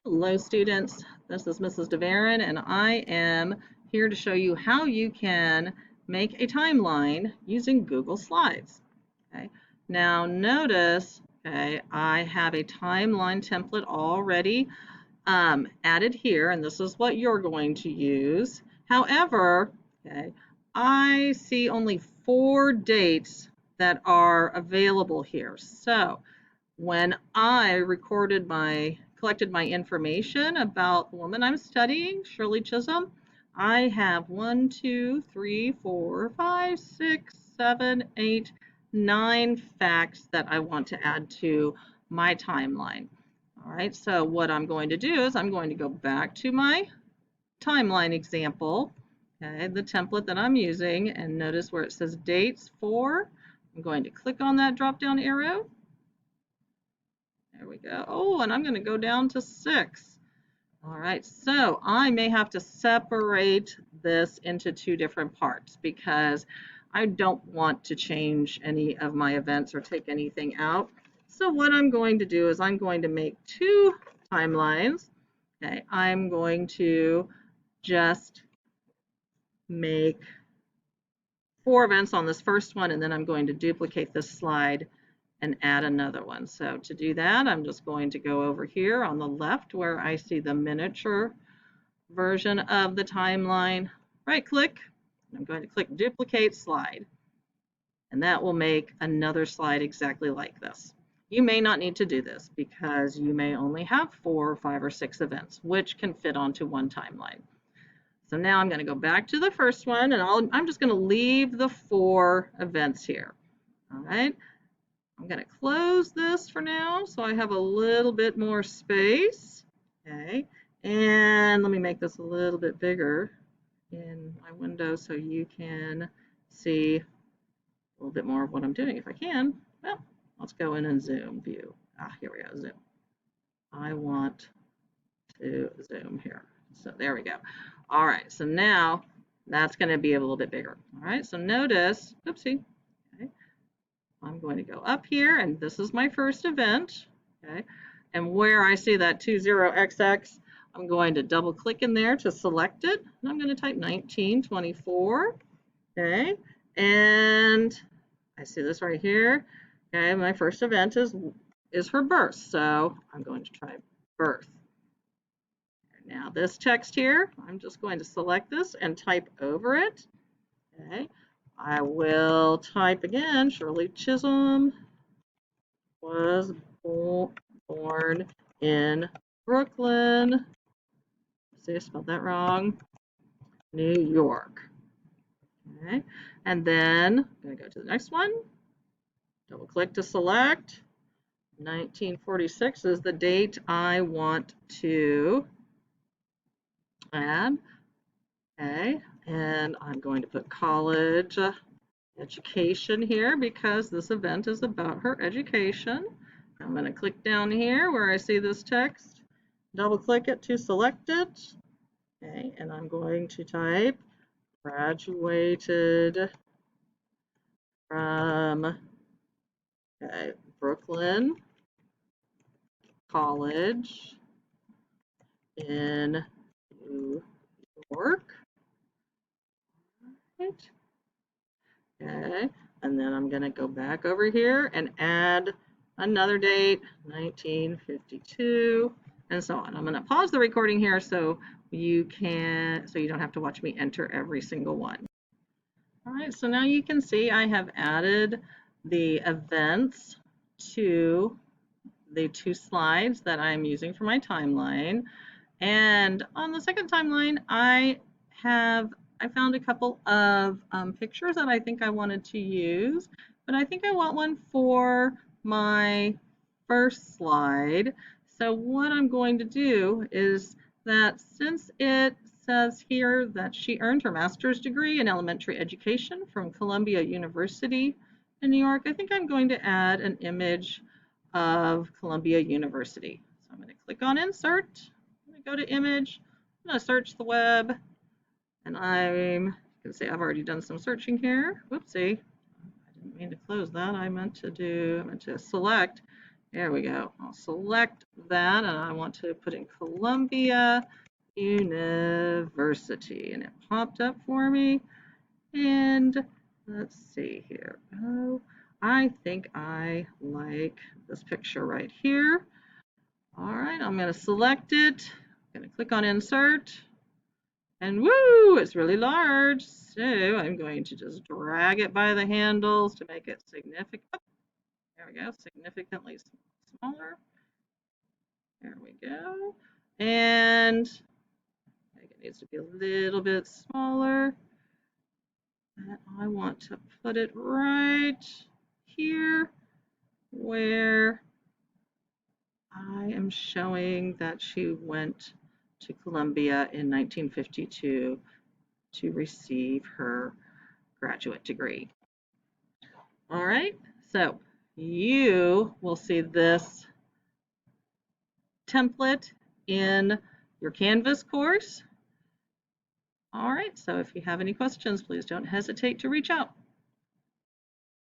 Hello students, this is Mrs. DeVaron and I am here to show you how you can make a timeline using Google Slides. Okay. Now notice, okay, I have a timeline template already added here, and this is what you're going to use. However, okay, I see only 4 dates that are available here. So when I collected my information about the woman I'm studying, Shirley Chisholm, I have 1, 2, 3, 4, 5, 6, 7, 8, 9 facts that I want to add to my timeline. All right, so what I'm going to do is I'm going to go back to my timeline example, okay, the template that I'm using, and notice where it says dates for. I'm going to click on that drop down arrow. There we go. Oh, and I'm going to go down to 6. All right, so I may have to separate this into 2 different parts because I don't want to change any of my events or take anything out. So what I'm going to do is I'm going to make 2 timelines. Okay, I'm going to just make 4 events on this first one, and then I'm going to duplicate this slide and add another one. So to do that, I'm just going to go over here on the left where I see the miniature version of the timeline, right click, I'm going to click duplicate slide, and that will make another slide exactly like this. You may not need to do this because you may only have 4 or 5 or 6 events, which can fit onto one timeline. So now I'm going to go back to the first one, and I'm just going to leave the 4 events here. All right. I'm going to close this for now so I have a little bit more space. Okay, and let me make this a little bit bigger in my window so you can see a little bit more of what I'm doing if I can. Well, let's go in and zoom view. Here we go, zoom. I want to zoom here. So there we go. All right, so now that's going to be a little bit bigger. All right, so notice, oopsie, okay, I'm going to go up here, and this is my first event, okay? And where I see that 20XX, I'm going to double click in there to select it, and I'm going to type 1924, okay? And I see this right here, okay? My first event is her birth, so I'm going to try birth. Now this text here, I'm just going to select this and type over it, okay? I will type again, Shirley Chisholm was born in Brooklyn. See, I spelled that wrong. New York. Okay, and then I'm going to go to the next one. Double click to select. 1946 is the date I want to add. Okay, and I'm going to put college education here because this event is about her education. I'm going to click down here where I see this text, double click it to select it, okay, and I'm going to type graduated from Brooklyn College in New York. Right. Okay, and then I'm going to go back over here and add another date, 1952, and so on. I'm going to pause the recording here so you don't have to watch me enter every single one. All right, so now you can see I have added the events to the 2 slides that I'm using for my timeline. And on the second timeline, I found a couple of pictures that I think I wanted to use, but I think I want one for my first slide. So what I'm going to do is that since it says here that she earned her master's degree in elementary education from Columbia University in New York, I think I'm going to add an image of Columbia University. So I'm going to click on insert. Go to image, I'm going to search the web, and you can see I've already done some searching here. Whoopsie, I didn't mean to close that. I meant to select, There we go. I'll select that and I want to put in Columbia University, and it popped up for me. And let's see here. Oh, I think I like this picture right here. All right, I'm going to select it. I'm going to click on insert. And woo, it's really large. So I'm going to just drag it by the handles to make it significant. Oh, there we go, significantly smaller. There we go. And I think it needs to be a little bit smaller. And I want to put it right here where I am showing that she went to Columbia in 1952 to receive her graduate degree. All right, so you will see this template in your Canvas course. All right, so if you have any questions, please don't hesitate to reach out.